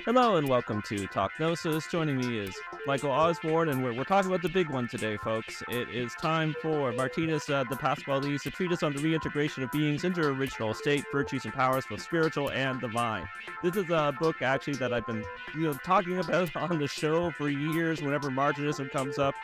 Hello and welcome to Talk Gnosis. Joining me is Michael Osborne, and we're talking about the big one today, folks. It is time for Martinez de Pasqually's The Treatise on the Reintegration of Beings into Original State, Virtues and Powers, both spiritual and divine. This is a book, actually, that I've been talking about on the show for years whenever Martinism comes up.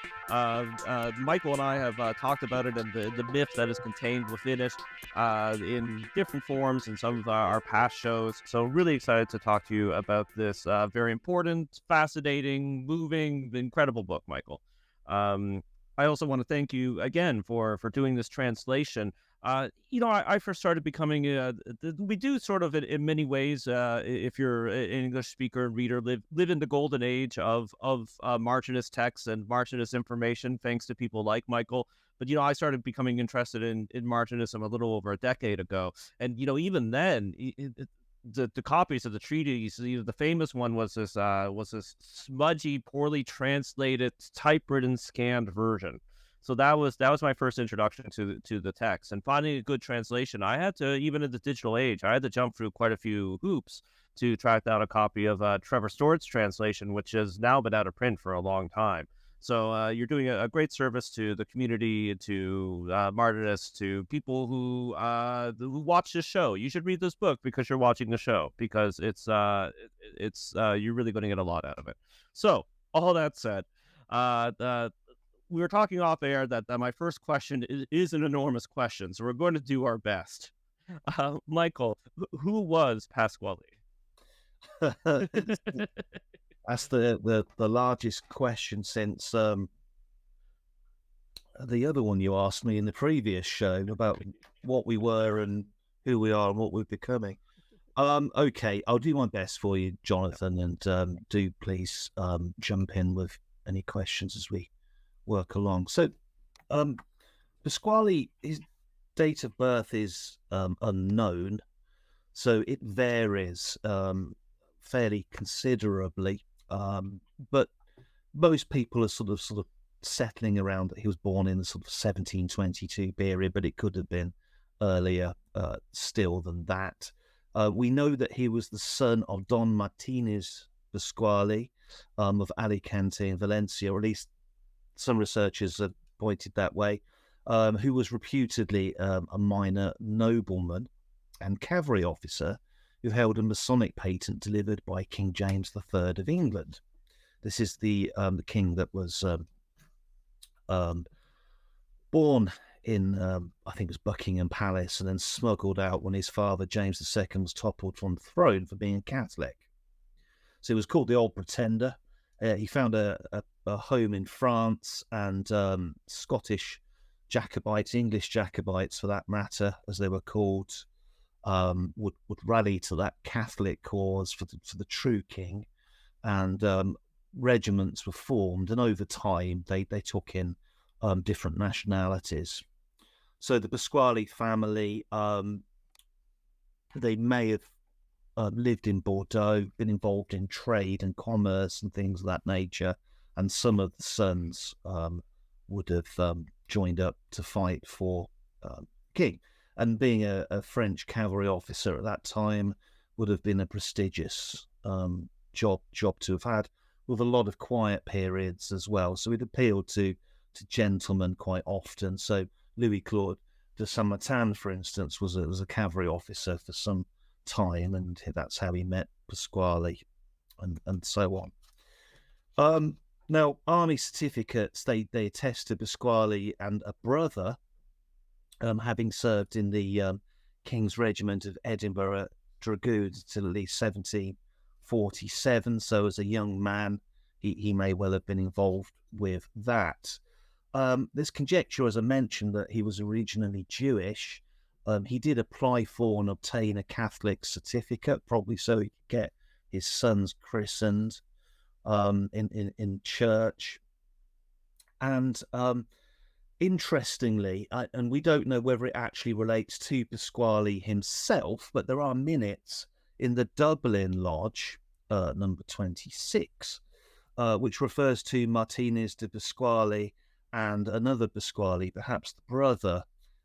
Michael and I have talked about it and the myth that is contained within it in different forms in some of our past shows. So really excited to talk to you about this very important, fascinating, moving, incredible book, Michael. I also want to thank you again for doing this translation. I first started becoming, we do sort of in many ways, if you're an English speaker and reader, live in the golden age of Martinist texts and Martinist information, thanks to people like Michael. But, I started becoming interested in Martinism a little over a decade ago. And, even then, the copies of the treatise, the famous one was this smudgy, poorly translated, typewritten, scanned version. So that was my first introduction to the text. And finding a good translation, I had to, even in the digital age, I had to jump through quite a few hoops to track down a copy of Trevor Stewart's translation, which has now been out of print for a long time. So you're doing a great service to the community, to Martinists, to people who watch this show. You should read this book because you're watching the show, because it's you're really going to get a lot out of it. So all that said, we were talking off air that my first question is an enormous question, so we're going to do our best. Michael, who was Pasquali? That's the largest question since the other one you asked me in the previous show about what we were and who we are and what we're becoming. Okay, I'll do my best for you, Jonathan, and do please jump in with any questions as we work along. So, Pasquali, his date of birth is unknown, so it varies fairly considerably. But most people are sort of settling around that he was born in the sort of 1722 period, but it could have been earlier still than that. We know that he was the son of Don Martinez de Pasqually of Alicante in Valencia, or at least some researchers have pointed that way, who was reputedly a minor nobleman and cavalry officer who held a Masonic patent delivered by King James III of England. This is the king that was born in, I think it was Buckingham Palace, and then smuggled out when his father, James II, was toppled from the throne for being a Catholic. So he was called the Old Pretender. He found a home in France, and Scottish Jacobites, English Jacobites for that matter, as they were called, would rally to that Catholic cause for the true king, and regiments were formed, and over time they took in different nationalities. So the Pasquali family, they may have lived in Bordeaux, been involved in trade and commerce and things of that nature, and some of the sons would have joined up to fight for king. And being a French cavalry officer at that time would have been a prestigious job to have had, with a lot of quiet periods as well. So it appealed to gentlemen quite often. So Louis Claude de Saint-Martin, for instance, was a cavalry officer for some time, and that's how he met Pasquali, and so on. Now, army certificates, they attest to Pasquali and a brother having served in the King's Regiment of Edinburgh Dragoons till at least 1747. So as a young man, he may well have been involved with that. There's conjecture, as I mentioned, that he was originally Jewish. He did apply for and obtain a Catholic certificate, probably so he could get his sons christened in church. And interestingly, and we don't know whether it actually relates to Pasquali himself, but there are minutes in the Dublin Lodge, number 26, which refers to Martinez de Pasqually and another Pasquali, perhaps the brother,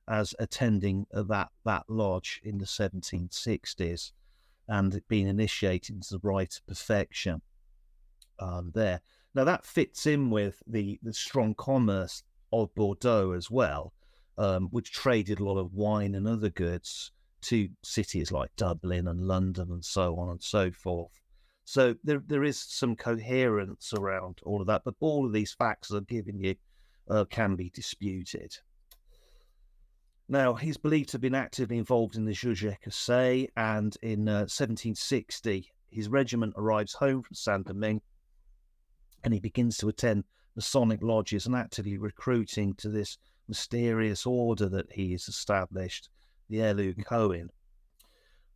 as attending that lodge in the 1760s. and being initiated into the rite of perfection there. Now that fits in with the strong commerce of Bordeaux as well, which traded a lot of wine and other goods to cities like Dublin and London and so on and so forth. So there is some coherence around all of that, but all of these facts I've given you can be disputed. Now, he's believed to have been actively involved in the Jugé, and in 1760, his regiment arrives home from Saint-Domingue, and he begins to attend Masonic lodges and actively recruiting to this mysterious order that he has established, the Elu Cohen.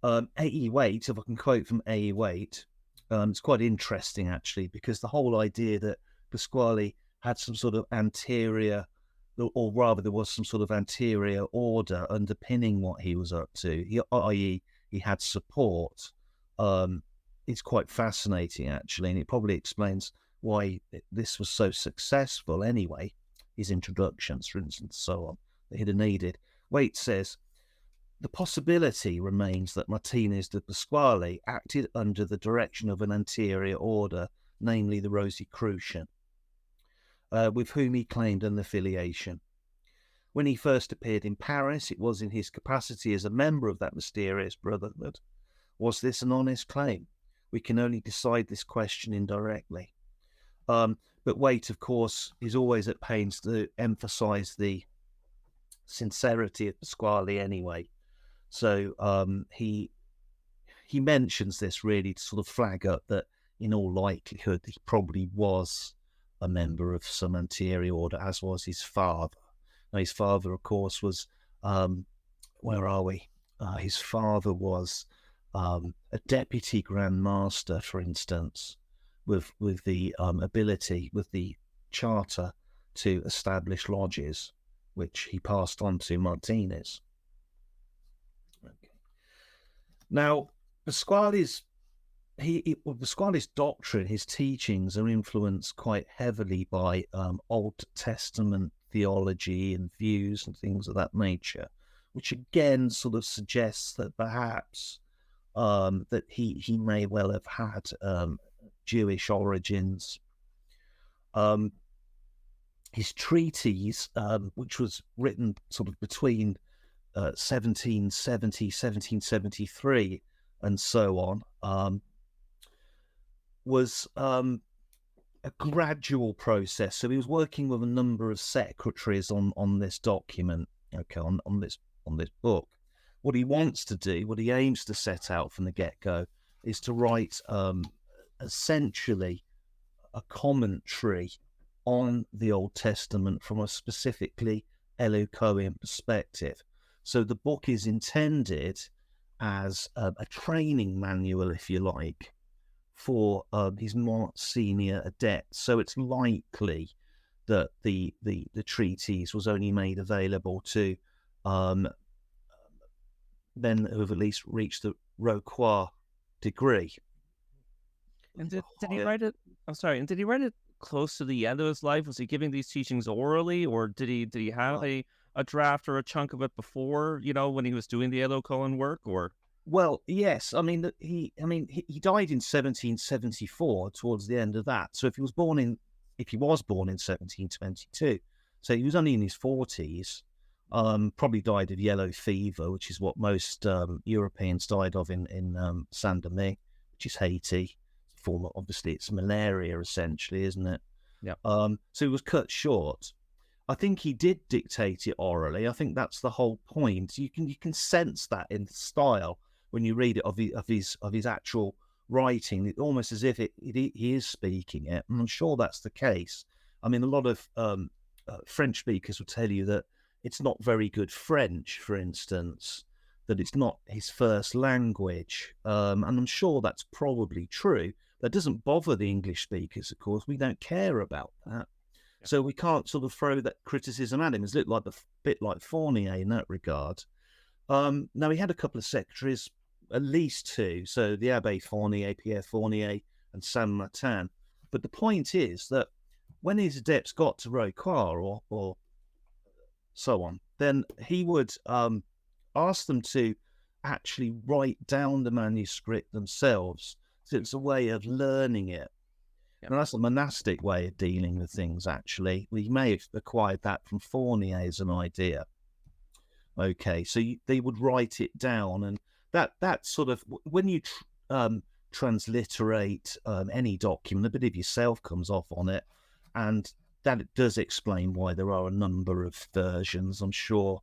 A.E. Waite, if I can quote from A.E. Waite, it's quite interesting actually, because the whole idea that Pasquali had some sort of anterior, or rather there was some sort of anterior order underpinning what he was up to, i.e. he had support, it's quite fascinating actually, and it probably explains why this was so successful anyway, his introductions, for instance, so on, that he'd have needed. Waite says, the possibility remains that Martinez de Pasqually acted under the direction of an anterior order, namely the Rosicrucian, with whom he claimed an affiliation. When he first appeared in Paris, it was in his capacity as a member of that mysterious brotherhood. Was this an honest claim? We can only decide this question indirectly. But Waite, of course, is always at pains to emphasize the sincerity of Pasquali anyway. So he mentions this really to sort of flag up that in all likelihood he probably was a member of some anterior order, as was his father. Now, his father, of course, was, where are we? His father was a deputy Grand Master, for instance, with the ability, with the charter to establish lodges, which he passed on to Martinez. Okay. Now, Pasquali's doctrine, his teachings are influenced quite heavily by Old Testament theology and views and things of that nature, which again sort of suggests that perhaps that he may well have had Jewish origins. His treatise, which was written sort of between 1770, 1773 and so on, was a gradual process. So he was working with a number of secretaries on this document, okay, on this book. What he wants to do, what he aims to set out from the get-go, is to write essentially a commentary on the Old Testament from a specifically Elu-Cohen perspective. So the book is intended as a training manual, if you like, for his more senior adepts. So it's likely that the treatise was only made available to men who have at least reached the Roquois degree. And did he write it? I'm sorry. And did he write it close to the end of his life? Was he giving these teachings orally, or did he have a draft or a chunk of it before, when he was doing the Elu-Cohen work? Or well, yes. I mean, he died in 1774 towards the end of that. So if he was born in 1722, so he was only in his 40s. Probably died of yellow fever, which is what most Europeans died of in Saint-Domingue, which is Haiti. Obviously, it's malaria essentially, isn't it? Yeah. So he was cut short. I think he did dictate it orally. I think that's the whole point. You can sense that in the style when you read it of his actual writing. It's almost as if he is speaking it. And I'm sure that's the case. I mean, a lot of French speakers will tell you that it's not very good French, for instance, that it's not his first language. And I'm sure that's probably true. That doesn't bother the English speakers, of course. We don't care about that. Yeah. So we can't sort of throw that criticism at him. It's a bit like Fournier in that regard. Now, he had a couple of secretaries, at least two. So the Abbé Fournier, Pierre Fournier, and Saint Martin. But the point is that when his adepts got to Roquois or so on, then he would ask them to actually write down the manuscript themselves. So it's a way of learning it. Yep. Now, that's a monastic way of dealing with things, actually. We may have acquired that from Fournier as an idea. Okay, so they would write it down, and that sort of, when you transliterate any document, a bit of yourself comes off on it, and that does explain why there are a number of versions, I'm sure,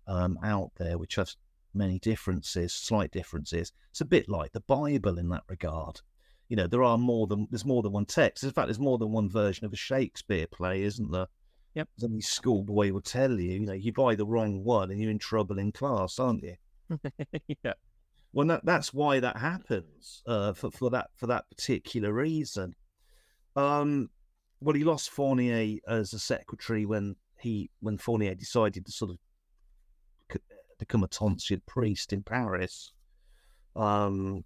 out there, which have many differences, slight differences. It's a bit like the Bible in that regard. You know, there's more than one text. In fact, there's more than one version of a Shakespeare play, isn't there? Yep. Any schoolboy will tell you, you buy the wrong one and you're in trouble in class, aren't you? Yeah. Well, that's why that happens, for that particular reason. Well, he lost Fournier as a secretary when Fournier decided to sort of become a tonsured priest in Paris, and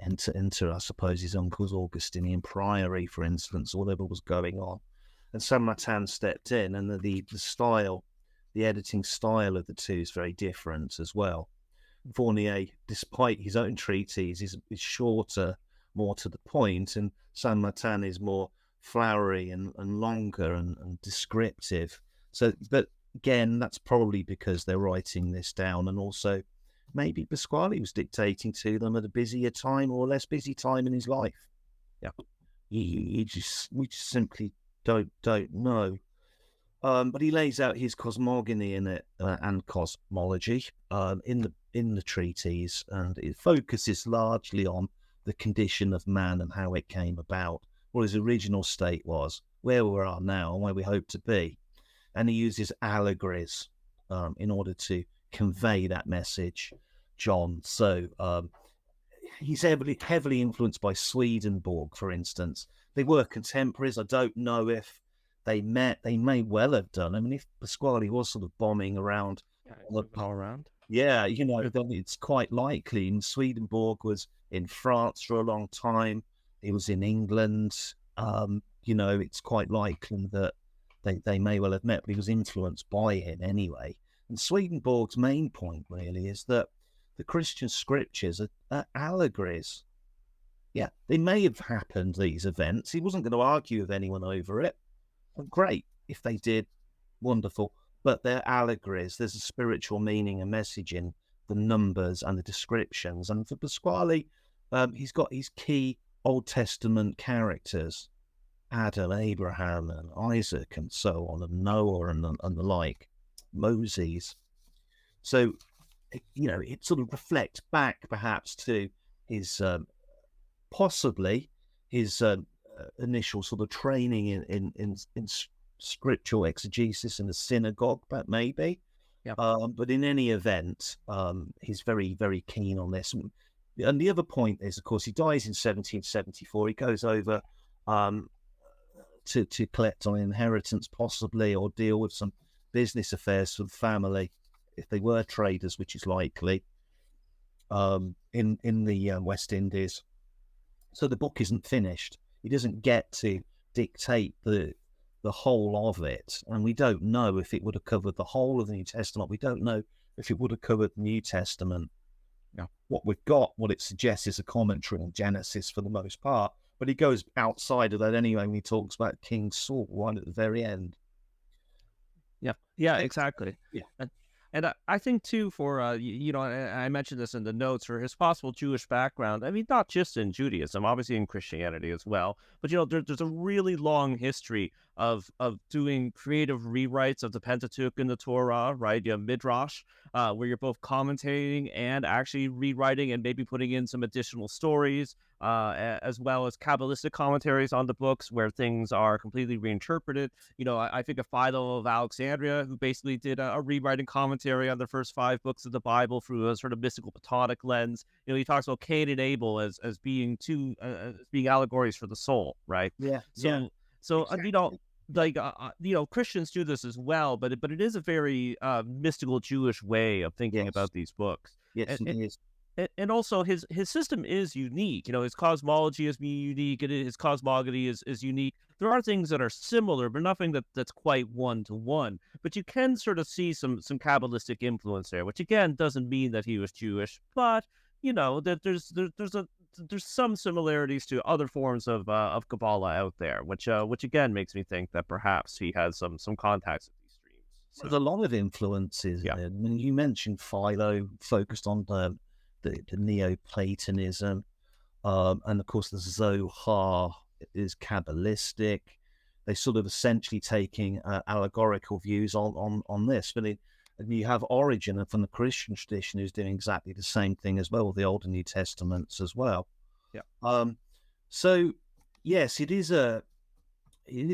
enter, I suppose, his uncle's Augustinian priory, for instance, or whatever was going on. And Saint Martin stepped in, and the style, the editing style of the two is very different as well. Fournier, despite his own treatise, is shorter, more to the point, and Saint Martin is more flowery and longer and descriptive. So, but again, that's probably because they're writing this down, and also maybe Pasquali was dictating to them at a busier time or less busy time in his life. Yeah, we just simply don't know. But he lays out his cosmogony in it, and cosmology in the treatise, and it focuses largely on the condition of man and how it came about, what his original state was, where we are now, and where we hope to be. And he uses allegories in order to convey that message, John. So he's heavily influenced by Swedenborg, for instance. They were contemporaries. I don't know if they met. They may well have done. I mean, if Pasquali was sort of bombing around, all around. Yeah, then it's quite likely. And Swedenborg was in France for a long time. He was in England. It's quite likely that they may well have met, but he was influenced by him anyway. And Swedenborg's main point really is that the Christian scriptures are allegories. Yeah, they may have happened, these events. He wasn't going to argue with anyone over it. Well, great. If they did, wonderful. But they're allegories. There's a spiritual meaning and message in the numbers and the descriptions. And for Pasquali, he's got his key Old Testament characters, Adam, Abraham, and Isaac, and so on, and Noah, and the like, Moses. So, it sort of reflects back perhaps to his possibly his initial sort of training in scriptural exegesis in the synagogue, but maybe. Yeah. But in any event, he's very, very keen on this. And the other point is, of course, he dies in 1774. He goes over to collect on inheritance, possibly, or deal with some business affairs for the family, if they were traders, which is likely, in the West Indies. So the book isn't finished. He doesn't get to dictate the whole of it, and we don't know if it would have covered the whole of the New Testament. We don't know if it would have covered the New Testament. Yeah. What we've got, what it suggests, is a commentary on Genesis for the most part, but he goes outside of that anyway when he talks about King Saul right at the very end. Yeah, exactly. Yeah. And I think, too, for, I mentioned this in the notes, for his possible Jewish background, I mean, not just in Judaism, obviously in Christianity as well, but, there's a really long history of doing creative rewrites of the Pentateuch and the Torah, right? You have Midrash, where you're both commentating and actually rewriting and maybe putting in some additional stories, as well as Kabbalistic commentaries on the books where things are completely reinterpreted. I think of Philo of Alexandria, who basically did a rewriting commentary on the first 5 books of the Bible through a sort of mystical Platonic lens. He talks about Cain and Abel as being being allegories for the soul, right? Yeah. So Exactly. Christians do this as well, but it is a very mystical Jewish way of thinking about these books. Yes, it is. And also his system is unique. You know, his cosmology is unique, and his cosmogony is unique. There are things that are similar, but nothing that's quite one to one. But you can sort of see some Kabbalistic influence there, which again doesn't mean that he was Jewish, but you know that there's some similarities to other forms of Kabbalah out there, which again makes me think that perhaps he has some contacts with these streams. There's a lot of influences. Yeah. I mean, you mentioned Philo, focused on the Neoplatonism, and of course the Zohar is Kabbalistic. They sort of essentially taking allegorical views on this. But you have Origen from the Christian tradition who's doing exactly the same thing as well, the Old and New Testaments as well. Yeah. So yes, it is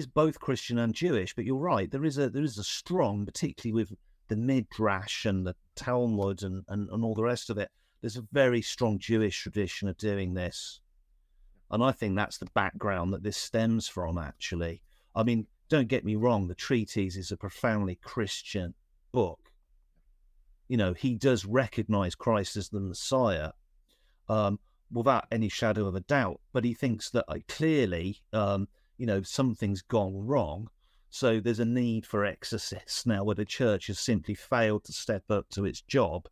both Christian and Jewish, but you're right. There is a strong, particularly with the Midrash and the Talmud and all the rest of it. There's a very strong Jewish tradition of doing this. And I think that's the background that this stems from, actually. I mean, don't get me wrong, the Treatise is a profoundly Christian book. You know, he does recognize Christ as the Messiah without any shadow of a doubt, but he thinks that clearly, something's gone wrong. So there's a need for exorcists now, where the church has simply failed to step up to its job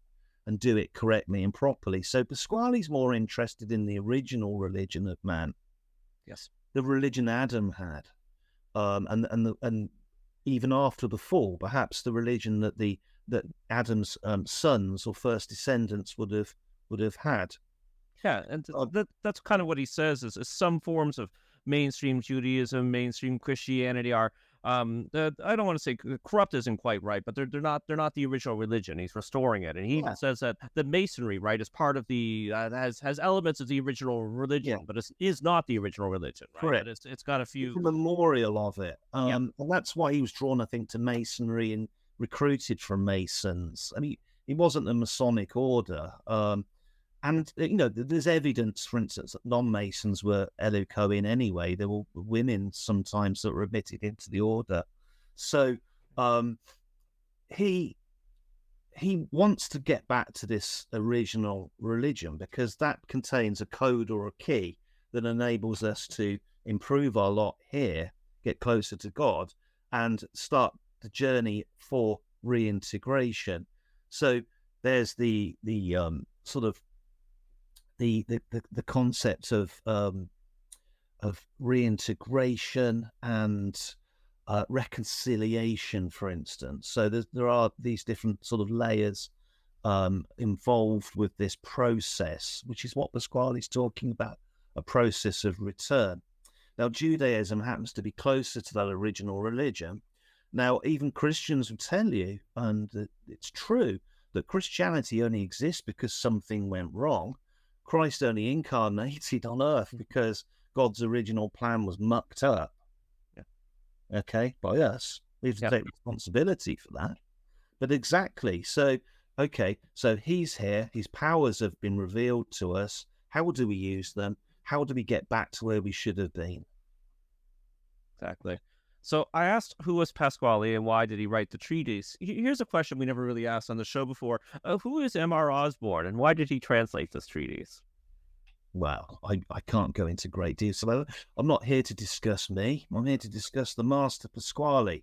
and do it correctly and properly. So Pasquali's more interested in the original religion of man. Yes. The religion Adam had. And even after the fall, perhaps the religion that Adam's sons or first descendants would have had. Yeah, and that's kind of what he says is some forms of mainstream Judaism, mainstream Christianity are I don't want to say corrupt isn't quite right, but they're not the original religion. He's restoring it, and he even says that the Masonry, right, is part of the has elements of the original religion, but it is not the original religion, right? Correct. But it's got a few memorial of it, and that's why he was drawn, I think, to Masonry and recruited from Masons. I mean, he wasn't a Masonic order. And, there's evidence, for instance, that non-Masons were Elohim anyway. There were women sometimes that were admitted into the order. So he wants to get back to this original religion because that contains a code or a key that enables us to improve our lot here, get closer to God, and start the journey for reintegration. So there's the sort of the concept of reintegration and reconciliation, for instance. So there are these different sort of layers involved with this process, which is what Pasquali's talking about, a process of return. Now, Judaism happens to be closer to that original religion. Now, even Christians will tell you, and it's true, that Christianity only exists because something went wrong. Christ only incarnated on earth because God's original plan was mucked up. Okay, by us. We have to take responsibility for that. But exactly. So, okay, so he's here. His powers have been revealed to us. How do we use them? How do we get back to where we should have been? Exactly. So I asked who was Pasquali and why did he write the treatise. Here's a question we never really asked on the show before. Who is M.R. Osborne and why did he translate this treatise? Well, I can't go into great detail. I'm not here to discuss me. I'm here to discuss the master Pasquali.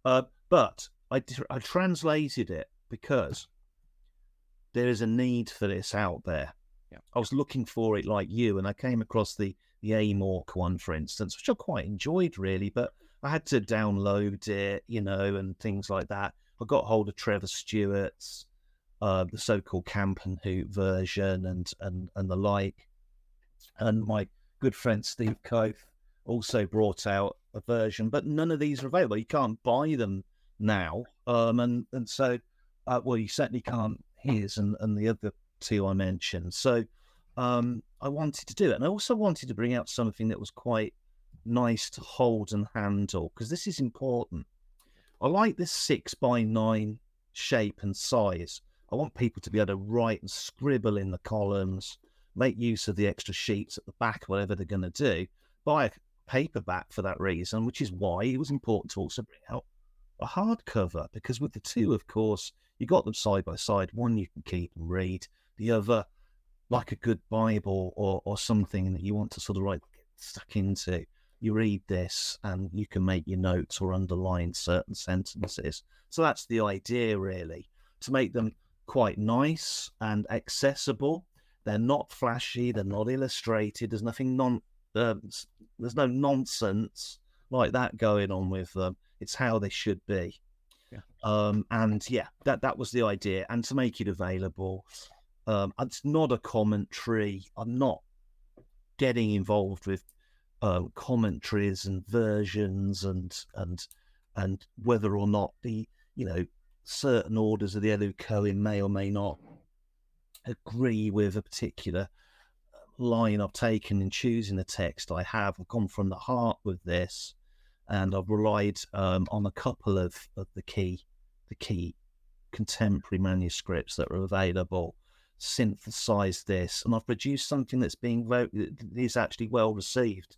But I translated it because there is a need for this out there. Yeah. I was looking for it like you, and I came across the Amorc one, for instance, which I quite enjoyed, really, but I had to download it, and things like that. I got hold of Trevor Stewart's, the so-called Camp and Hoot version and the like. And my good friend Steve Coath also brought out a version, but none of these are available. You can't buy them now. And so, you certainly can't his and the other two I mentioned. So I wanted to do it. And I also wanted to bring out something that was quite nice to hold and handle, because this is important. I like this 6x9 shape and size. I want people to be able to write and scribble in the columns, make use of the extra sheets at the back, whatever they're going to do. Buy a paperback for that reason, which is why it was important to also bring out a hardcover, because with the two, of course, you got them side by side. One you can keep and read, the other like a good Bible or something that you want to sort of like get stuck into. You read this and you can make your notes or underline certain sentences. So that's the idea, really, to make them quite nice and accessible. They're not flashy. They're not illustrated. There's nothing there's no nonsense like that going on with them. It's how they should be. Yeah. And yeah, that was the idea. And to make it available, it's not a commentary. I'm not getting involved with commentaries and versions and whether or not the certain orders of the Elu Cohen may or may not agree with a particular line I've taken in choosing a text. I've gone from the heart with this, and I've relied on a couple of the key contemporary manuscripts that are available, synthesized this, and I've produced something that's is actually well received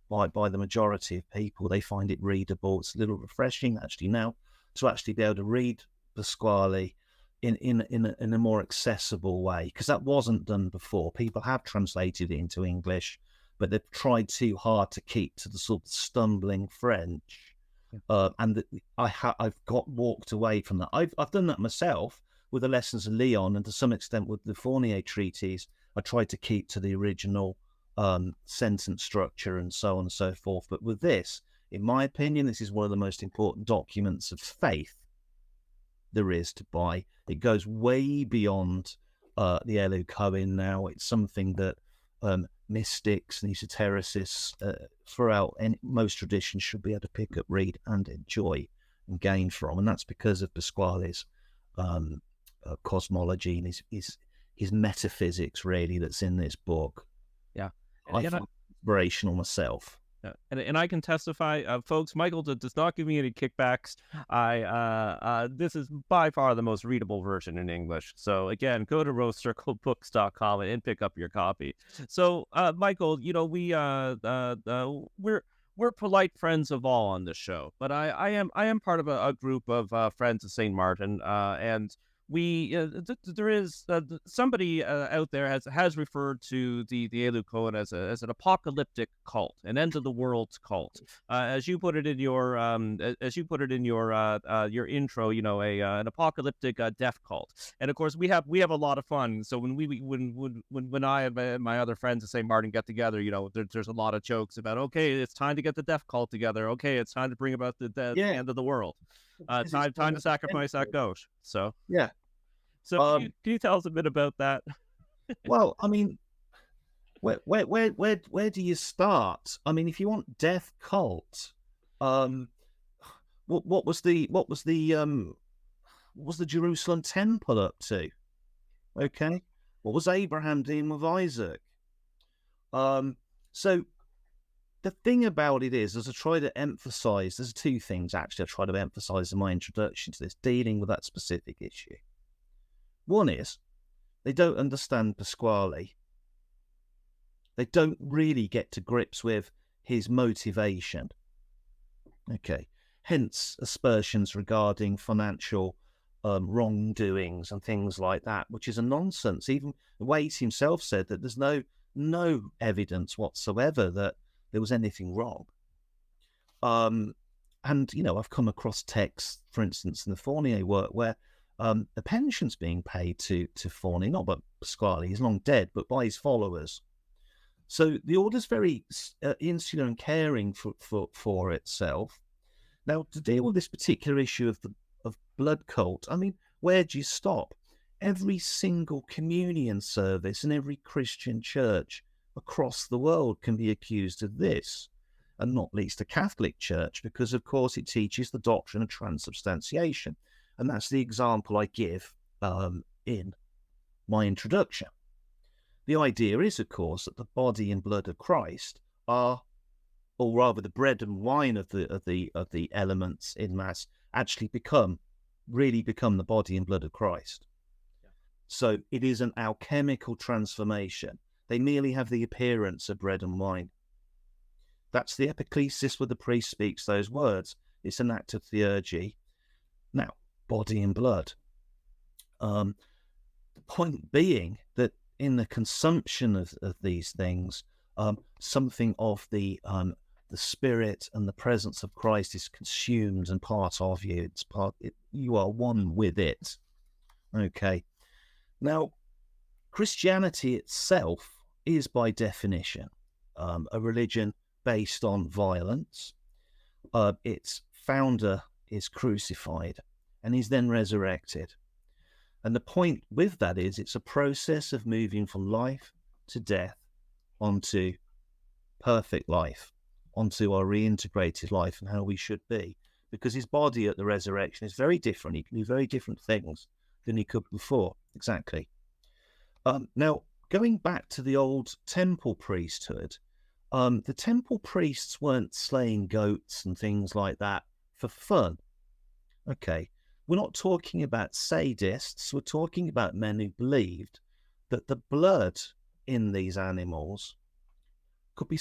by the majority of people. They find it readable. It's a little refreshing actually now to actually be able to read Pasquali in a more accessible way, because that wasn't done before. People have translated it into English, but they've tried too hard to keep to the sort of stumbling French. And I've walked away from that. I've done that myself with the Lessons of Leon, and to some extent with the Fournier Treatise. I tried to keep to the original sentence structure and so on and so forth. But with this, in my opinion, this is one of the most important documents of faith there is to buy. It goes way beyond the Elu Cohen now. It's something that mystics and esotericists throughout most traditions should be able to pick up, read, and enjoy and gain from. And that's because of Pasquali's cosmology and his metaphysics, really, that's in this book. Yeah. I find it inspirational myself. And I can testify, folks, Michael does not give me any kickbacks. This is by far the most readable version in English. So again, go to rosecirclebooks.com and pick up your copy. So Michael, we're polite friends of all on this show, but I am part of a group of friends of St. Martin, and there is somebody out there has referred to the Elu Cohen as an apocalyptic cult, an end of the world cult, as you put it in your your intro. An apocalyptic death cult. And of course, we have a lot of fun. So when I and my other friends at St. Martin get together, there's a lot of jokes about, okay, it's time to get the death cult together. Okay, it's time to bring about the end of the world. Time to sacrifice that goat. So yeah. So can you tell us a bit about that? Well, I mean, where do you start? I mean, if you want death cult, what was the Jerusalem temple up to? Okay, what was Abraham doing with Isaac? So the thing about it is, as I try to emphasize, there's two things actually I try to emphasize in my introduction to this, dealing with that specific issue. One is, they don't understand Pasquali. They don't really get to grips with his motivation. Okay, hence aspersions regarding financial wrongdoings and things like that, which is a nonsense. Even Waite himself said that there's no evidence whatsoever that there was anything wrong. And I've come across texts, for instance, in the Fournier work, where a pension's being paid to Fournier, not by Pasquali, he's long dead, but by his followers. So the order's very insular and caring for itself. Now, to deal with this particular issue of blood cult, I mean, where do you stop? Every single communion service in every Christian church across the world can be accused of this, and not least the Catholic Church, because, of course, it teaches the doctrine of transubstantiation. And that's the example I give in my introduction. The idea is, of course, that the body and blood of Christ are, or rather the bread and wine of the elements in Mass, actually really become the body and blood of Christ. Yeah. So it is an alchemical transformation. They merely have the appearance of bread and wine. That's the epiclesis where the priest speaks those words. It's an act of theurgy. Now, body and blood. The point being that in the consumption of these things, something of the spirit and the presence of Christ is consumed and part of you. It's you are one with it. Okay. Now, Christianity itself is by definition a religion based on violence. Its founder is crucified and he's then resurrected. And the point with that is it's a process of moving from life to death onto perfect life, onto our reintegrated life and how we should be. Because his body at the resurrection is very different. He can do very different things than he could before. Exactly. Now, going back to the old temple priesthood, the temple priests weren't slaying goats and things like that for fun. Okay. We're not talking about sadists. We're talking about men who believed that the blood in these animals could be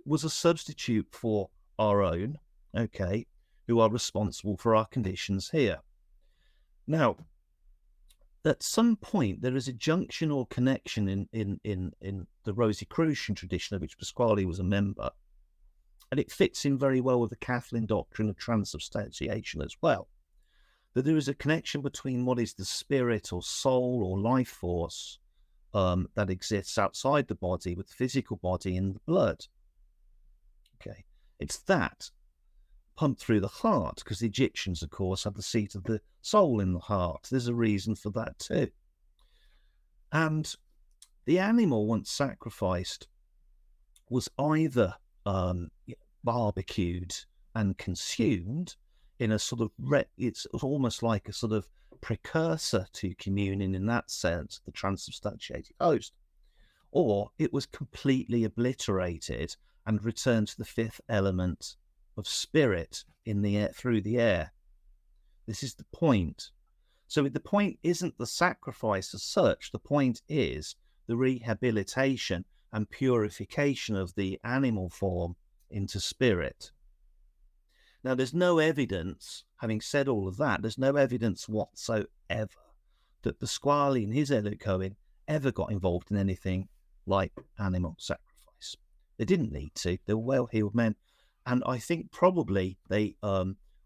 was a substitute for our own, okay, who are responsible for our conditions here. Now, at some point, there is a junction or connection in the Rosicrucian tradition, of which Pasquali was a member, and it fits in very well with the Catholic doctrine of transubstantiation as well. That there is a connection between what is the spirit or soul or life force that exists outside the body with the physical body and the blood. Okay, it's that pumped through the heart, because the Egyptians, of course, had the seat of the soul in the heart. There's a reason for that too. And the animal once sacrificed was either barbecued and consumed in a sort of, it's almost like a sort of precursor to communion in that sense, the transubstantiated host, or it was completely obliterated and returned to the fifth element of spirit in the air, through the air. This is the point. So the point isn't the sacrifice as such. The point is the rehabilitation and purification of the animal form into spirit. Now, there's no evidence, having said all of that, there's no evidence whatsoever that Pasquali and his Allegories ever got involved in anything like animal sacrifice. They didn't need to. They were well-heeled men. And I think probably they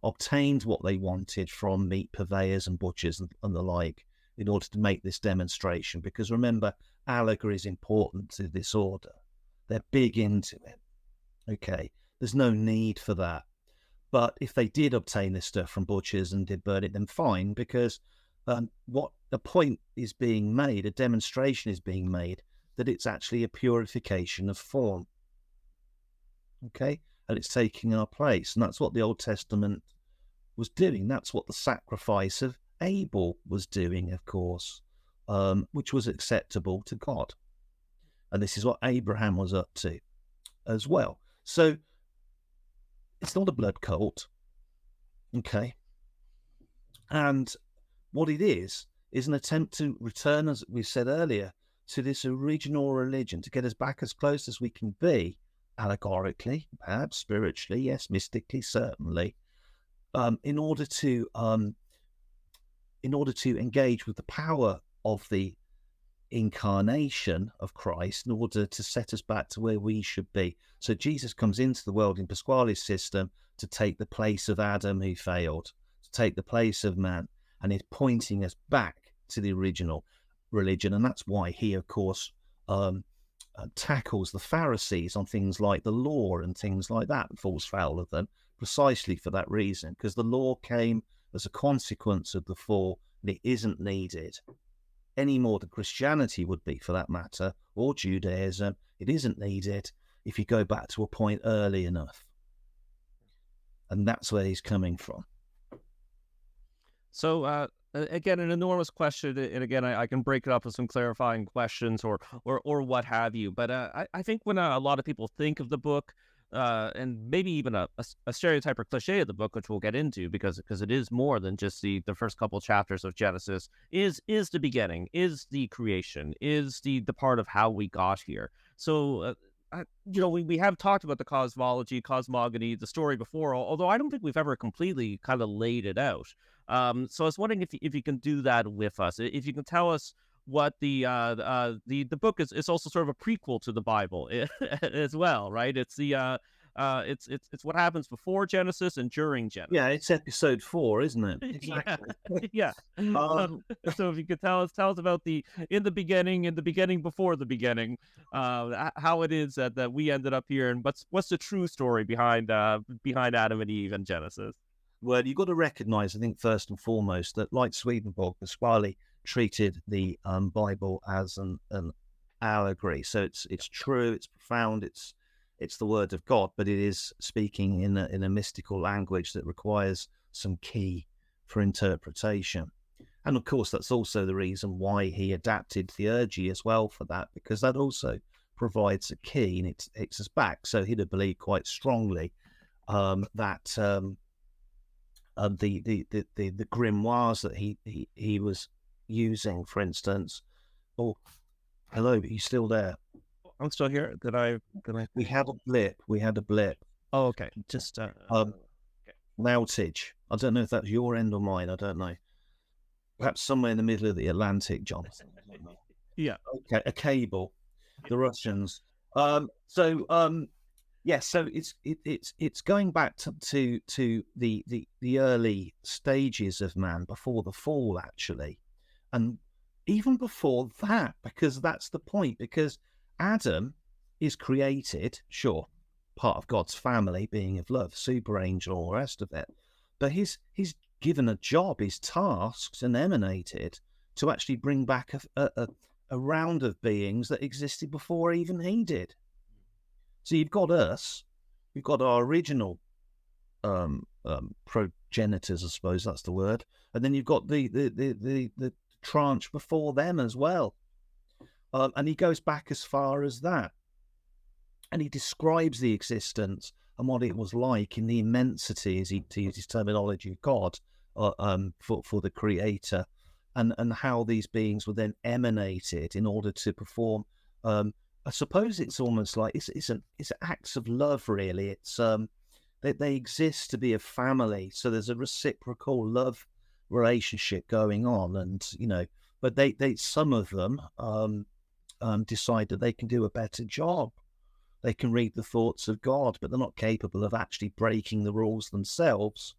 obtained what they wanted from meat purveyors and butchers and the like in order to make this demonstration. Because remember, allegory is important to this order. They're big into it. Okay, there's no need for that. But if they did obtain this stuff from butchers and did burn it, then fine, because what the point is being made, a demonstration is being made, that it's actually a purification of form. Okay? And it's taking our place. And that's what the Old Testament was doing. That's what the sacrifice of Abel was doing, of course, which was acceptable to God. And this is what Abraham was up to as well. So it's not a blood cult, okay? And what it is an attempt to return, as we said earlier, to this original religion, to get us back as close as we can be, allegorically, perhaps spiritually, yes, mystically, certainly, in order to engage with the power of the incarnation of Christ, in order to set us back to where we should be. So Jesus comes into the world in Pasquali's system to take the place of Adam, who failed, to take the place of man, and is pointing us back to the original religion. And that's why he, of course, tackles the Pharisees on things like the law and things like that, and falls foul of them, precisely for that reason, because the law came as a consequence of the fall, and it isn't needed any more than Christianity would be, for that matter, or Judaism. It isn't needed if you go back to a point early enough. And that's where he's coming from. So, again, an enormous question, and again, I can break it up with some clarifying questions or what have you. But I think when a lot of people think of the book, and maybe even a stereotype or cliche of the book, which we'll get into, because it is more than just the first couple chapters of Genesis, is the beginning, is the creation, is the part of how we got here. So, we have talked about the cosmogony, the story before, although I don't think we've ever completely kind of laid it out. So I was wondering if you can do that with us, if you can tell us what the book is also sort of a prequel to the Bible as well, right? It's it's what happens before Genesis and during Genesis. Yeah, it's episode 4, isn't it? Exactly. Yeah. So if you could tell us about the in the beginning before the beginning, how it is that we ended up here, and what's the true story behind Adam and Eve and Genesis. Well, you've got to recognise, I think, first and foremost, that like Swedenborg, Pasquali treated the Bible as an allegory. So it's true, it's profound, it's the word of God, but it is speaking in a mystical language that requires some key for interpretation. And of course, that's also the reason why he adapted theurgy as well for that, because that also provides a key and it takes us back. So he'd have believed quite strongly that the grimoires that he was using, for instance. Oh, hello, are you still there? I'm still here. Did I? We had a blip. Oh, okay. Just okay. Outage. I don't know if that's your end or mine. I don't know. Perhaps somewhere in the middle of the Atlantic, Jonathan. Yeah. Okay, a cable. The Russians. Yes, so it's going back to the early stages of man before the fall, actually, and even before that, because that's the point. Because Adam is created, sure, part of God's family, being of love, super angel, all the rest of it, but he's given a job, he's tasked and emanated to actually bring back a round of beings that existed before even he did. So you've got us, we've got our original progenitors, I suppose that's the word, and then you've got the tranche before them as well. And he goes back as far as that. And he describes the existence and what it was like in the immensity, as to use his terminology, of God for the creator, and how these beings were then emanated in order to perform. I suppose it's almost like it's acts of love, really. It's they exist to be a family, so there's a reciprocal love relationship going on, and but they some of them decide that they can do a better job. They can read the thoughts of God, but they're not capable of actually breaking the rules themselves.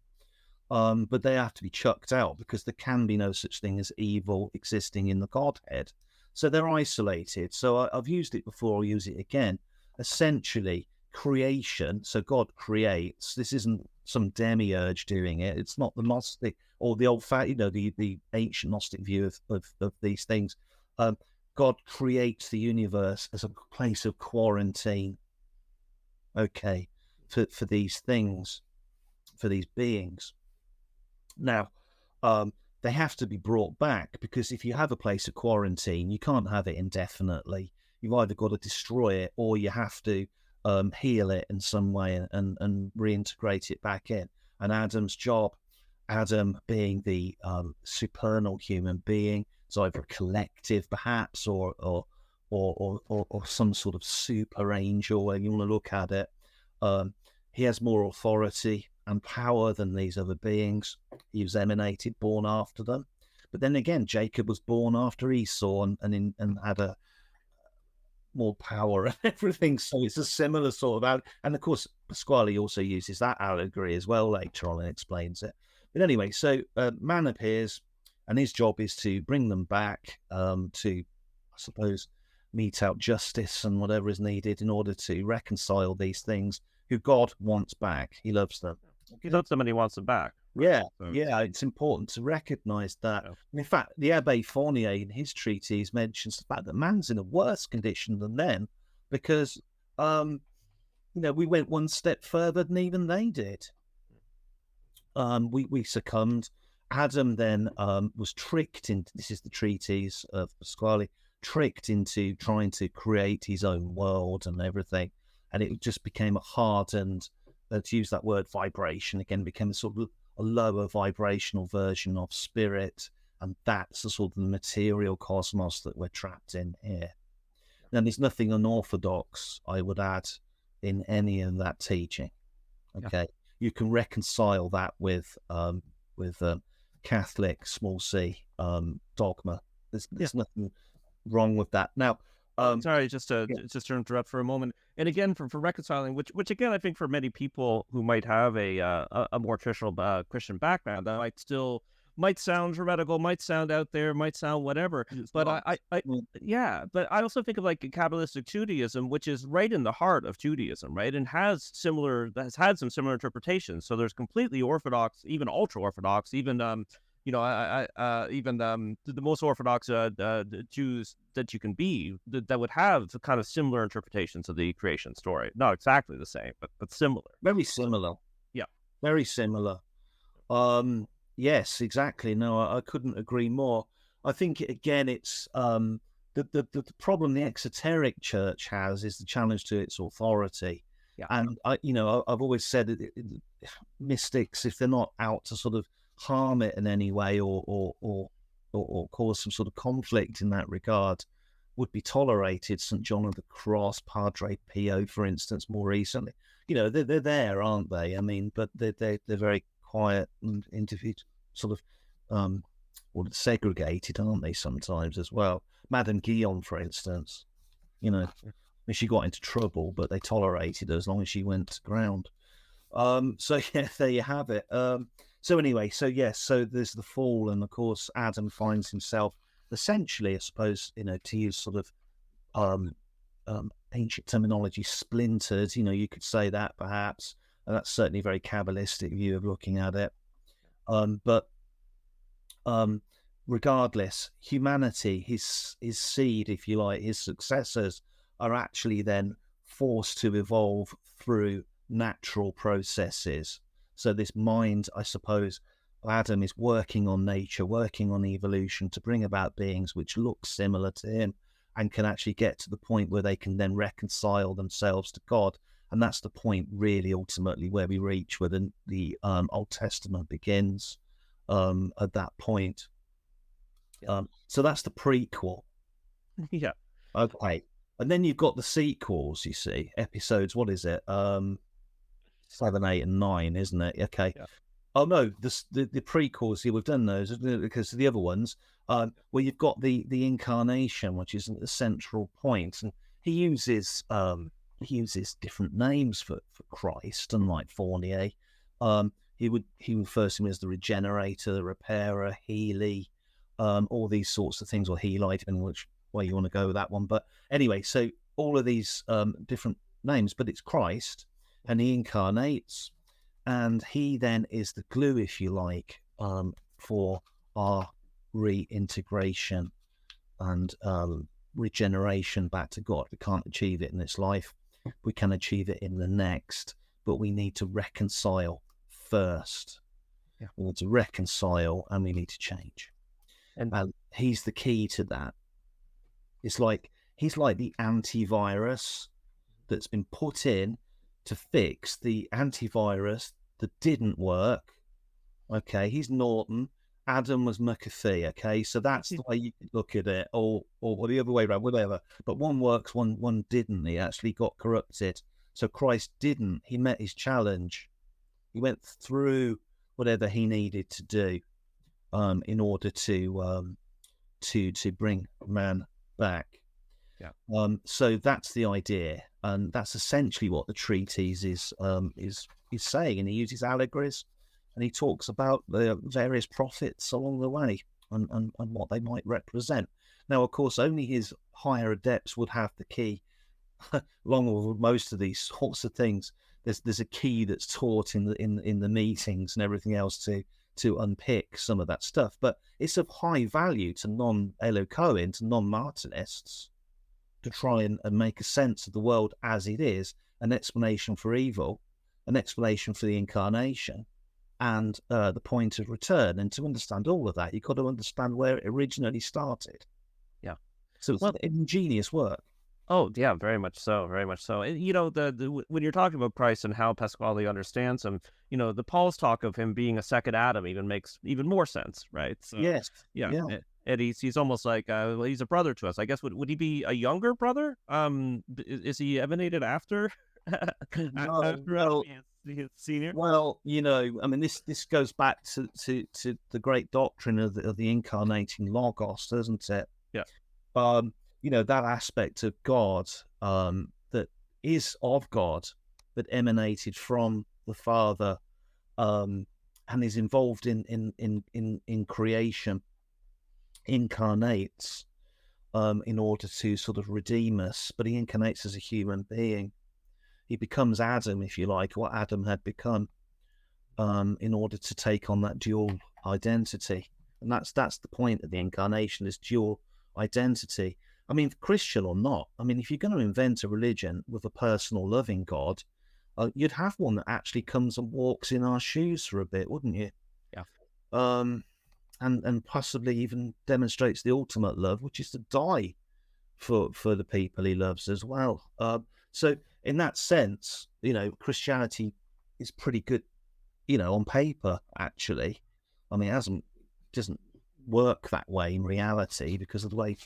But they have to be chucked out because there can be no such thing as evil existing in the Godhead. So they're isolated. So I've used it before, I'll use it again. Essentially, creation, so God creates. This isn't some demiurge doing it. It's not the Gnostic or the old the ancient Gnostic view of these things. God creates the universe as a place of quarantine. Okay, for these things, for these beings. Now, they have to be brought back, because if you have a place of quarantine, you can't have it indefinitely. You've either got to destroy it or you have to heal it in some way and reintegrate it back in. And Adam's job, Adam being the supernal human being, is either a collective perhaps or some sort of super angel, where you want to look at it. He has more authority and power than these other beings. He was emanated, born after them. But then again, Jacob was born after Esau and had a more power and everything. So it's a similar sort of and of course, Pasquali also uses that allegory as well later on and explains it. But anyway, so man appears, and his job is to bring them back to, I suppose, mete out justice and whatever is needed in order to reconcile these things who God wants back. He loves them. He loves them and he wants them back. Yeah, so, yeah, it's important to recognise that. Yeah. And in fact, the Abbé Fournier in his treatise mentions the fact that man's in a worse condition than them, because we went one step further than even they did. We succumbed. Adam then was tricked into, this is the treatise of Pasquali, tricked into trying to create his own world and everything, and it just became a hardened, to use that word, vibration again, became a sort of a lower vibrational version of spirit, and that's the sort of the material cosmos that we're trapped in here. Now, there's nothing unorthodox, I would add, in any of that teaching. Okay, you can reconcile that with Catholic small c dogma There's nothing wrong with that. Now, sorry, just to interrupt for a moment, and again for reconciling, which again I think for many people who might have a more traditional Christian background, that might sound heretical, might sound out there, might sound whatever. But but I also think of like Kabbalistic Judaism, which is right in the heart of Judaism, right, and has had some similar interpretations. So there's completely Orthodox, even ultra Orthodox, even even the most Orthodox Jews that you can be that would have kind of similar interpretations of the creation story. Not exactly the same, but similar. Very similar. Yeah. Very similar. Yes, exactly. No, I couldn't agree more. I think again, it's the problem the exoteric church has is the challenge to its authority. Yeah. And I've always said that mystics, if they're not out to sort of harm it in any way or cause some sort of conflict in that regard, would be tolerated. St. John of the Cross, Padre Pio, for instance, more recently. They're there, aren't they? I mean, but they're very quiet and individual, sort of segregated, aren't they? Sometimes as well. Madame Guyon, for instance, I mean, she got into trouble, but they tolerated her as long as she went to ground. So yeah, there you have it. So anyway, so there's the fall, and of course Adam finds himself essentially, I suppose, to use sort of ancient terminology, splintered. You could say that perhaps, and that's certainly a very Kabbalistic view of looking at it. But regardless, humanity, his seed, if you like, his successors, are actually then forced to evolve through natural processes. So this mind, I suppose, Adam is working on nature, working on evolution to bring about beings which look similar to him and can actually get to the point where they can then reconcile themselves to God. And that's the point, really, ultimately, where we reach, where the Old Testament begins at that point. So that's the prequel. Yeah. Okay. And then you've got the sequels, you see, episodes, what is it? 7, 8, and 9, isn't it? Okay. Yeah. Oh no, the prequels. Here we've done those because the other ones, where you've got the incarnation, which is the central point, and he uses different names for Christ, unlike Fournier. He refers to him as the regenerator, the repairer, Healy, all these sorts of things, or Helite, depending on which way you want to go with that one. But anyway, so all of these different names, but it's Christ. And he incarnates, and he then is the glue, if you like, for our reintegration and regeneration back to God. We can't achieve it in this life. We can achieve it in the next, but we need to reconcile first. Yeah. We need to reconcile, and we need to change. And he's the key to that. He's like the antivirus that's been put in to fix the antivirus that didn't work. Okay, he's Norton. Adam was McAfee. Okay, so that's the way you could look at it, or the other way around, whatever. But one works, one didn't. He actually got corrupted. So Christ didn't. He met his challenge. He went through whatever he needed to do in order to bring man back. Yeah. So that's the idea, and that's essentially what the treatise is saying. And he uses allegories, and he talks about the various prophets along the way and what they might represent. Now, of course, only his higher adepts would have the key. Along with most of these sorts of things, there's a key that's taught in the meetings and everything else to unpick some of that stuff. But it's of high value to non-Elocoin, to non-Martinists, to try and make a sense of the world as it is, an explanation for evil, an explanation for the incarnation, and the point of return. And to understand all of that, you've got to understand where it originally started. Yeah. So it's ingenious work. Oh, yeah, very much so, very much so. And, when you're talking about Christ and how Pasquali understands him, the Paul's talk of him being a second Adam even makes even more sense, right? So, yes. Yeah. And he's almost like he's a brother to us. I guess would he be a younger brother? Is he emanated after? No. Senior? Well, I mean, this goes back to the great doctrine of the incarnating logos, doesn't it? Yeah. That aspect of God that is of God, that emanated from the Father, and is involved in creation, incarnates in order to sort of redeem us, but he incarnates as a human being. He becomes Adam, if you like, what Adam had become, in order to take on that dual identity. And that's the point of the incarnation, is dual identity. I mean, Christian or not, I mean, if you're going to invent a religion with a personal loving God, you'd have one that actually comes and walks in our shoes for a bit, wouldn't you? Yeah. And possibly even demonstrates the ultimate love, which is to die for the people he loves as well. So in that sense, Christianity is pretty good, on paper, actually. I mean, doesn't work that way in reality because of the way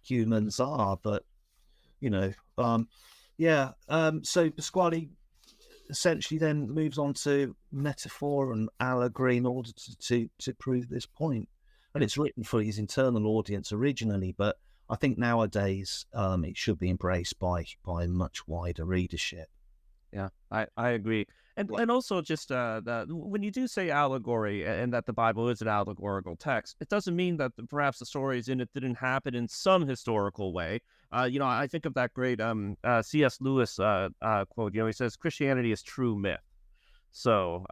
humans are, but so Pasquali essentially then moves on to metaphor and allegory in order to prove this point. And it's written for his internal audience originally, but I think nowadays it should be embraced by a much wider readership. Yeah, I agree. And also just when you do say allegory and that the Bible is an allegorical text, it doesn't mean that perhaps the stories in it didn't happen in some historical way. I think of that great C.S. Lewis quote. He says Christianity is true myth. So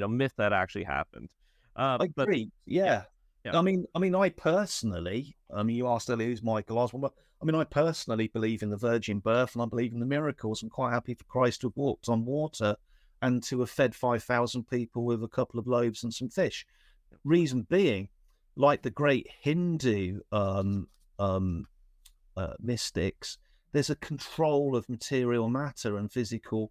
myth that actually happened. I agree. Yeah. Yeah. I mean, I personally, you asked earlier who's Michael Osborne, but I mean, I personally believe in the virgin birth, and I believe in the miracles. I'm quite happy for Christ to have walked on water and to have fed 5,000 people with a couple of loaves and some fish. Reason being, like the great Hindu mystics, there's a control of material matter and physical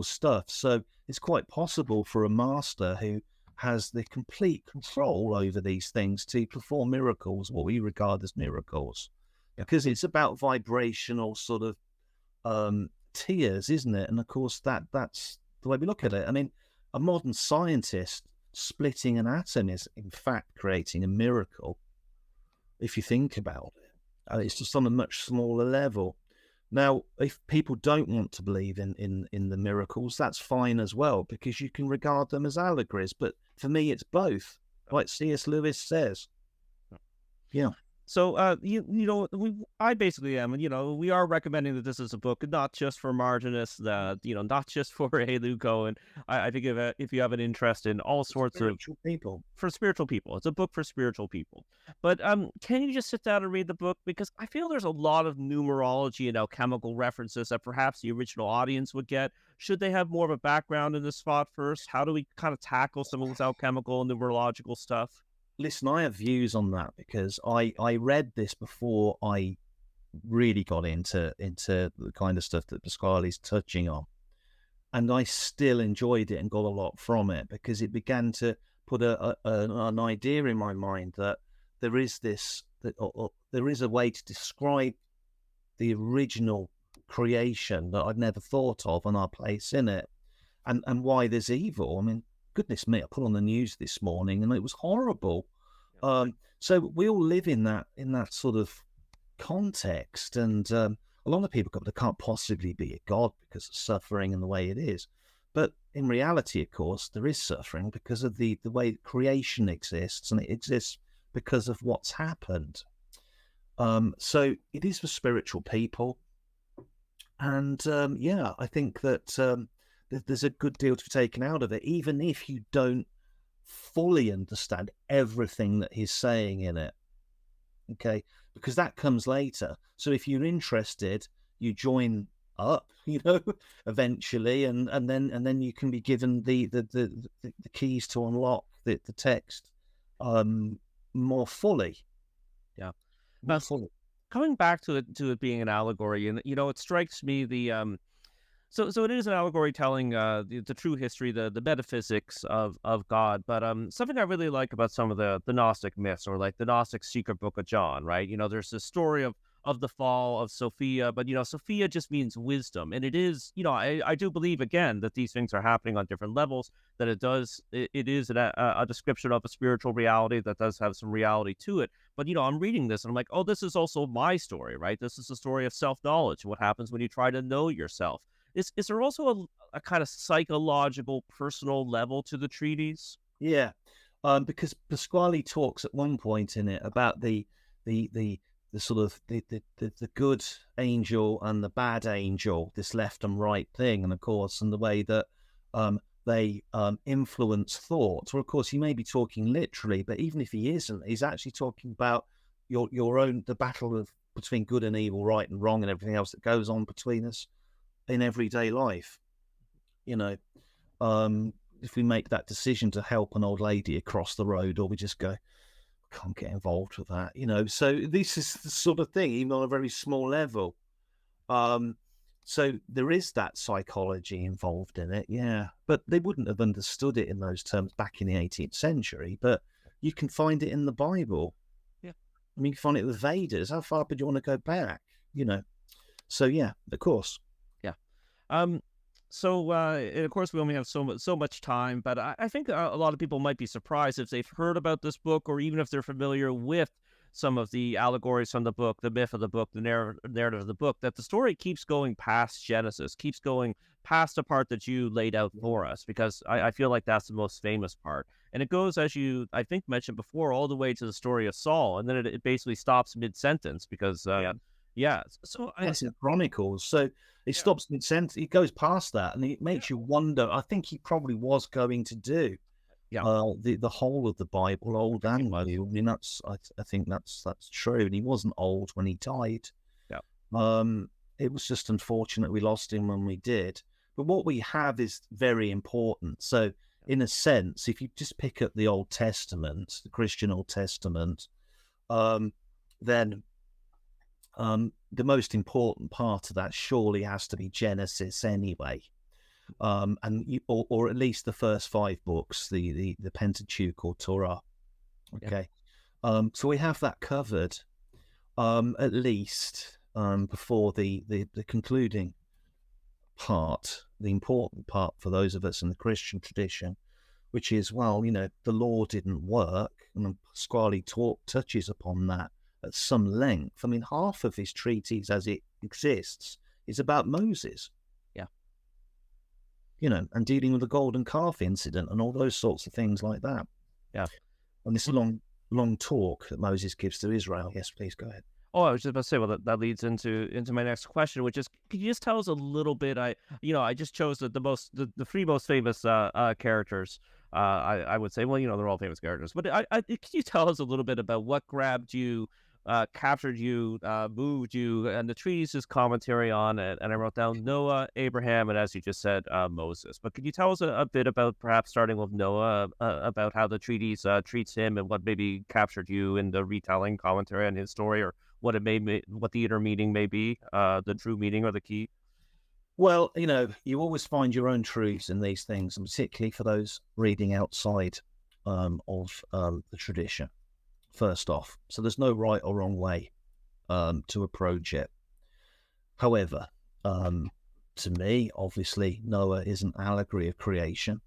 stuff. So it's quite possible for a master who has the complete control over these things to perform miracles, what we regard as miracles, because it's about vibrational sort of tears, isn't it? And of course, that's the way we look at it. I mean, a modern scientist splitting an atom is, in fact, creating a miracle, if you think about it. It's just on a much smaller level. Now, if people don't want to believe in the miracles, that's fine as well, because you can regard them as allegories. But for me, it's both, like C.S. Lewis says. Yeah. So, I basically am, we are recommending that this is a book, not just for Martinez, not just for Luco. And I think if you have an interest in all sorts of people, for spiritual people, it's a book for spiritual people. But can you just sit down and read the book? Because I feel there's a lot of numerology and alchemical references that perhaps the original audience would get. Should they have more of a background in this spot first? How do we kind of tackle some of this alchemical and numerological stuff? Listen, I have views on that because I read this before I really got into the kind of stuff that Pasquali's touching on, and I still enjoyed it and got a lot from it because it began to put an idea in my mind that there is a way to describe the original creation that I'd never thought of and our place in it, and why there's evil. I mean, goodness me, I put on the news this morning and it was horrible. So we all live in that sort of context, and a lot of people go, there can't possibly be a God because of suffering and the way it is. But in reality, of course, there is suffering because of the way creation exists, and it exists because of what's happened. So it is for spiritual people. And I think that there's a good deal to be taken out of it, even if you don't fully understand everything that he's saying in it. Okay, because that comes later. So if you're interested, you join up, eventually, and then you can be given the keys to unlock the text more fully. Yeah. More fully. Coming back to it being an allegory, and it strikes me so it is an allegory telling the true history, the metaphysics of God. But something I really like about some of the Gnostic myths, or like the Gnostic secret book of John, right? There's this story of of the fall of Sophia, but Sophia just means wisdom, and it is, I do believe again that these things are happening on different levels. That it is a description of a spiritual reality that does have some reality to it. But I'm reading this and I'm like, oh, this is also my story, right? This is a story of self-knowledge. What happens when you try to know yourself? Is there also a kind of psychological, personal level to the treatise? Yeah, because Pasquali talks at one point in it about the sort of the good angel and the bad angel, this left and right thing, and of course, and the way that they influence thought. Well, of course, he may be talking literally, but even if he isn't, he's actually talking about your own the battle between good and evil, right and wrong, and everything else that goes on between us in everyday life. If we make that decision to help an old lady across the road, or we just go, can't get involved with that, So this is the sort of thing, even on a very small level. So there is that psychology involved in it, yeah. But they wouldn't have understood it in those terms back in the 18th century. But you can find it in the Bible. Yeah, I mean, you can find it with Vedas. How far would you want to go back? So yeah, of course. yeah. So, and of course, we only have so much time, but I think a lot of people might be surprised if they've heard about this book, or even if they're familiar with some of the allegories from the book, the myth of the book, the narrative of the book, that the story keeps going past Genesis, keeps going past the part that you laid out for us, because I feel like that's the most famous part. And it goes, as you, I think, mentioned before, all the way to the story of Saul, and then it basically stops mid-sentence because, yeah. So Yes, in Chronicles. So it stops mid-sentence. It goes past that, and it makes you wonder. I think he probably was going to do the whole of the Bible, Old and New. I mean, I think that's true. And he wasn't old when he died. Yeah. It was just unfortunate we lost him when we did. But what we have is very important. So, in a sense, if you just pick up the Old Testament, the Christian Old Testament, then the most important part of that surely has to be Genesis anyway, or at least the first 5 books, the Pentateuch or Torah. Okay, so we have that covered, at least before the concluding part, the important part for those of us in the Christian tradition, which is, the law didn't work, and Pasquali touches upon that at some length. I mean, half of his treatise as it exists is about Moses. Yeah. And dealing with the golden calf incident and all those sorts of things like that. Yeah. And this long talk that Moses gives to Israel. Yes, please go ahead. Oh, I was just about to say, well, that leads into my next question, which is, could you just tell us a little bit? I just chose the 3 most famous characters. I would say, well, they're all famous characters, but could you tell us a little bit about what grabbed you, captured you, moved you, and the treatise's commentary on it? And I wrote down Noah, Abraham, and as you just said, Moses. But could you tell us a bit about, perhaps starting with Noah, about how the treatise treats him, and what maybe captured you in the retelling commentary on his story, or what the inner meaning may be, the true meaning or the key? Well, you always find your own truths in these things, and particularly for those reading outside of the tradition, first off. So there's no right or wrong way to approach it. However, to me, obviously, Noah is an allegory of creation.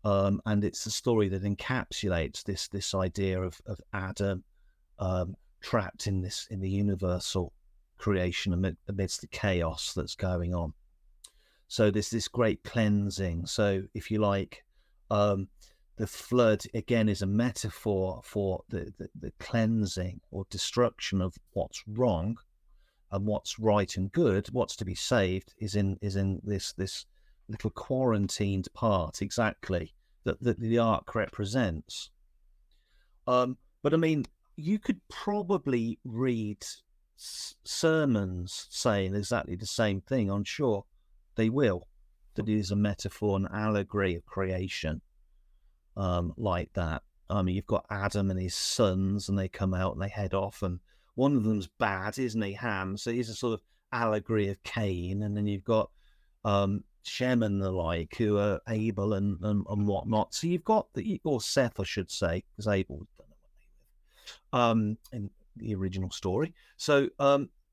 And it's a story that encapsulates this idea of Adam trapped in the universal creation amidst the chaos that's going on. So there's this great cleansing. So if you like, the flood again is a metaphor for the cleansing or destruction of what's wrong and what's right and good. What's to be saved is in this little quarantined part, exactly, that the ark represents. But I mean, you could probably read sermons saying exactly the same thing. I'm sure they will, that it is a metaphor, an allegory of creation, like that. I mean, you've got Adam and his sons, and they come out and they head off, and one of them's bad, isn't he, Ham? So he's a sort of allegory of Cain. And then you've got Shem and the like, who are Abel and whatnot. So you've got or Seth, I should say, because Abel, don't know what they live. the original story. So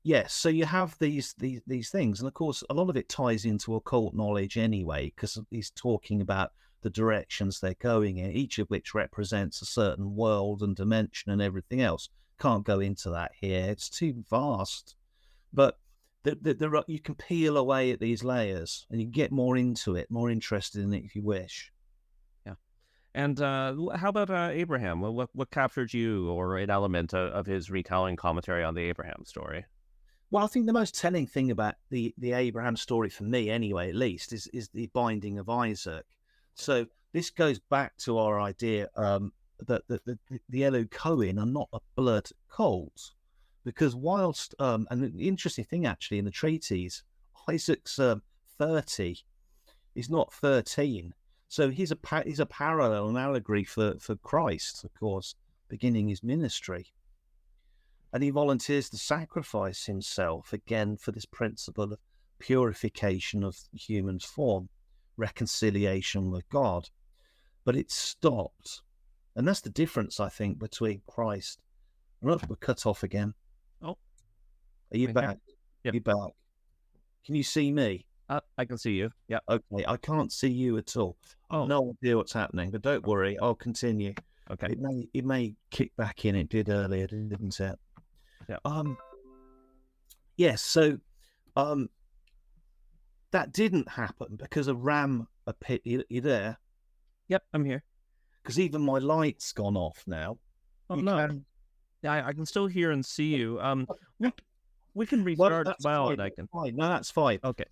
yes, so you have these things, and of course a lot of it ties into occult knowledge anyway, because he's talking about the directions they're going in, each of which represents a certain world and dimension and everything else. Can't go into that here; it's too vast. But there are, you can peel away at these layers, and you can get more into it, more interested in it if you wish. Yeah. And how about Abraham? What captured you, or an element of his retelling commentary on the Abraham story? Well, I think the most telling thing about the Abraham story, for me anyway, at least, is the binding of Isaac. So this goes back to our idea that the Elu Cohen are not a blood cult, because whilst and the interesting thing actually in the treatise, Isaac's 30, he's not 13, so he's a parallel, an allegory for Christ, of course, beginning his ministry. And he volunteers to sacrifice himself again for this principle of purification of the human form, reconciliation with God. But it stopped. And that's the difference, I think, between Christ. We're cut off again. Oh, are you back? Yep. You back? Can you see me? I can see you. Yeah. Okay, I can't see you at all. Oh, no idea what's happening, but don't worry, I'll continue. Okay. It may kick back in. It did earlier, didn't it? Yeah. Yes. So, that didn't happen because a ram appeared. You there? Yep, I'm here. Because even my light's gone off now. Oh no. Yeah, I can still hear and see you. We can restart as well, fine, and I can. Fine. No, that's fine. Okay.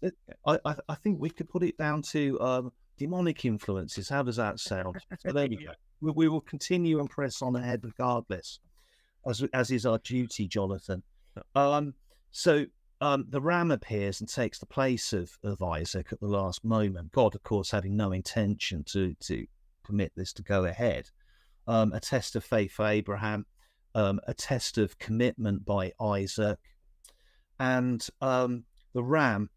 I think we could put it down to demonic influences. How does that sound? So there you go. We will continue and press on ahead regardless, as is our duty, Jonathan. So the ram appears and takes the place of Isaac at the last moment. God, of course, having no intention to permit this to go ahead. A test of faith for Abraham, a test of commitment by Isaac, and the ram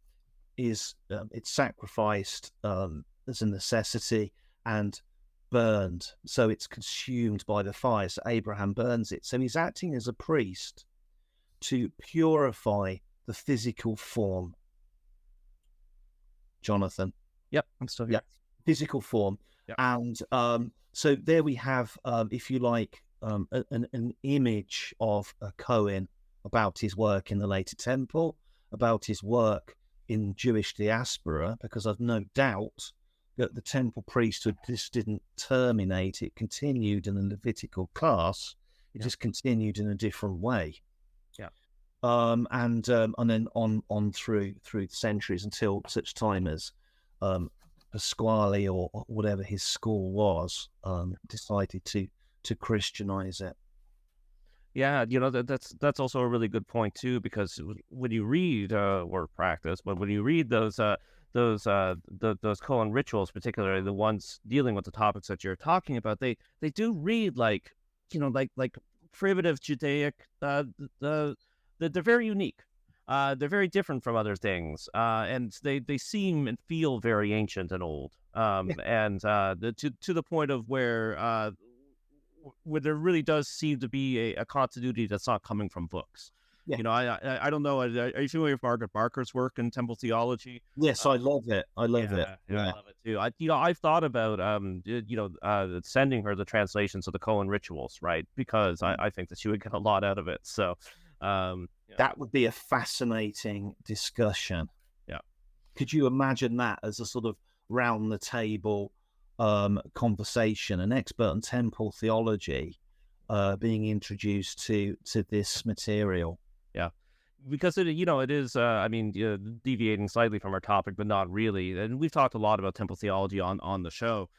is it's sacrificed as a necessity and burned, so it's consumed by the fire. So Abraham burns it. So he's acting as a priest to purify the physical form. Jonathan. Yep, I'm still here. Yeah, physical form. Yep. And so there we have, if you like, an image of a Cohen about his work in the later temple, about his work in Jewish diaspora, because I've no doubt that the temple priesthood just didn't terminate. It continued in the Levitical class. It just continued in a different way. Yeah. And then on through the centuries until such time as Pasquali or whatever his school was decided to Christianize it. Yeah, that's also a really good point too, because when you read or practice, but when you read those koan rituals, particularly the ones dealing with the topics that you're talking about, they do read like primitive Judaic. They're very unique. They're very different from other things, and they seem and feel very ancient and old. And to the point of where there really does seem to be a continuity that's not coming from books. Yeah. I don't know. Are you familiar with Margaret Barker's work in temple theology? Yes, I love it. I love it. Yeah, I love it too. I've thought about sending her the translations of the Koan rituals, right? Because I think that she would get a lot out of it. So that would be a fascinating discussion. Yeah. Could you imagine that as a sort of round the table conversation, an expert on temple theology being introduced to this material? Yeah, because it is deviating slightly from our topic, but not really. And we've talked a lot about temple theology on the show.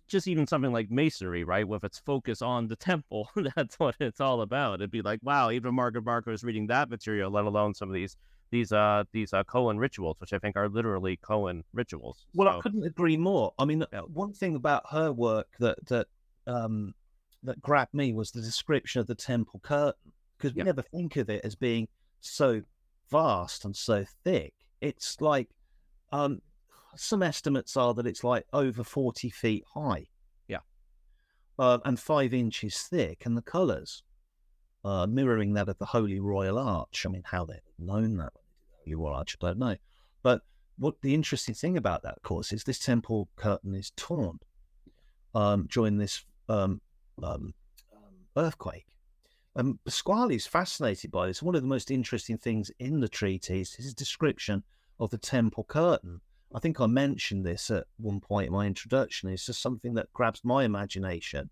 Just even something like masonry, right? With its focus on the temple, that's what it's all about. It'd be like, wow, even Margaret Barker is reading that material, let alone some of these Koan rituals, which I think are literally Koan rituals. Well, I couldn't agree more. I mean, one thing about her work that grabbed me was the description of the temple curtain, because we never think of it as being so vast and so thick. It's like some estimates are that it's like over 40 feet high. Yeah. And 5 inches thick, and the colours. mirroring that of the Holy Royal Arch. I mean, how they've known that Holy Royal Arch, I don't know. But what the interesting thing about that, of course, is this temple curtain is torn during this earthquake. Pasquali is fascinated by this. One of the most interesting things in the treatise is his description of the temple curtain. I think I mentioned this at one point in my introduction. It's just something that grabs my imagination.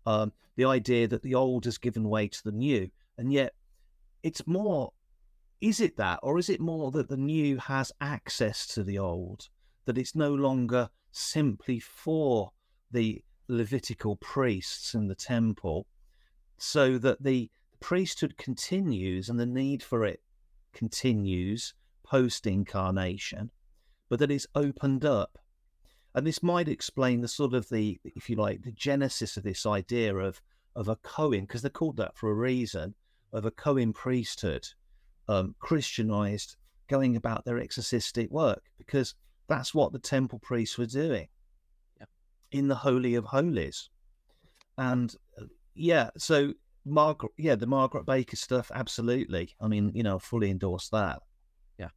The idea that the old has given way to the new, and yet it's more, is it that, or is it more that the new has access to the old, that it's no longer simply for the Levitical priests in the temple, so that the priesthood continues and the need for it continues post-incarnation, but that it's opened up. And this might explain the sort of the, if you like, the genesis of this idea of a Cohen, because they're called that for a reason, of a Cohen priesthood, Christianized, going about their exorcistic work, because that's what the temple priests were doing in the Holy of Holies. And so Margaret, the Margaret Baker stuff, absolutely. I mean, fully endorse that. Yeah.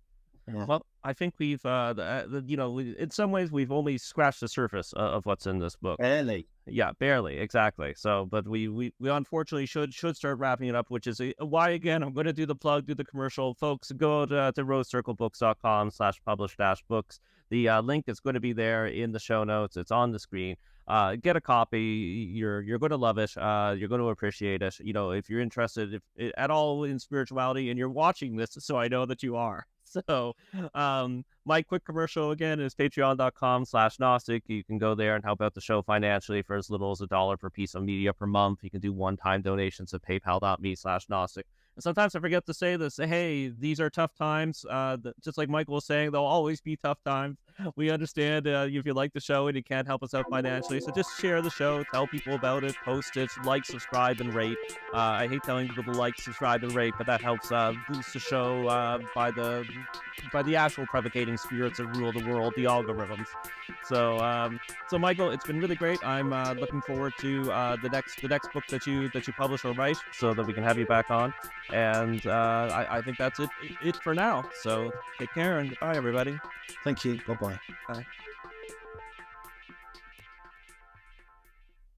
Well, I think we've, in some ways, we've only scratched the surface of what's in this book. Barely. Yeah, barely, exactly. So, but we unfortunately should start wrapping it up, which is why, again, I'm going to do the plug, do the commercial. Folks, go to rosecirclebooks.com/publish-books. The link is going to be there in the show notes. It's on the screen. Get a copy. You're going to love it. You're going to appreciate it. If you're interested at all in spirituality and you're watching this, so I know that you are. So, my quick commercial again is patreon.com/Gnostic. You can go there and help out the show financially for as little as $1 per piece of media per month. You can do one-time donations at paypal.me/Gnostic. And sometimes I forget to say this. Hey, these are tough times. Just like Michael was saying, there'll always be tough times. We understand if you like the show and you can't help us out financially. So just share the show, tell people about it, post it, like, subscribe, and rate. I hate telling people to like, subscribe, and rate, but that helps boost the show by the actual propagating spirits that rule the world, the algorithms. So Michael, it's been really great. I'm looking forward to the next book that you publish or write, so that we can have you back on. And I think that's it for now. So take care and goodbye, everybody. Thank you. Bye-bye. Bye.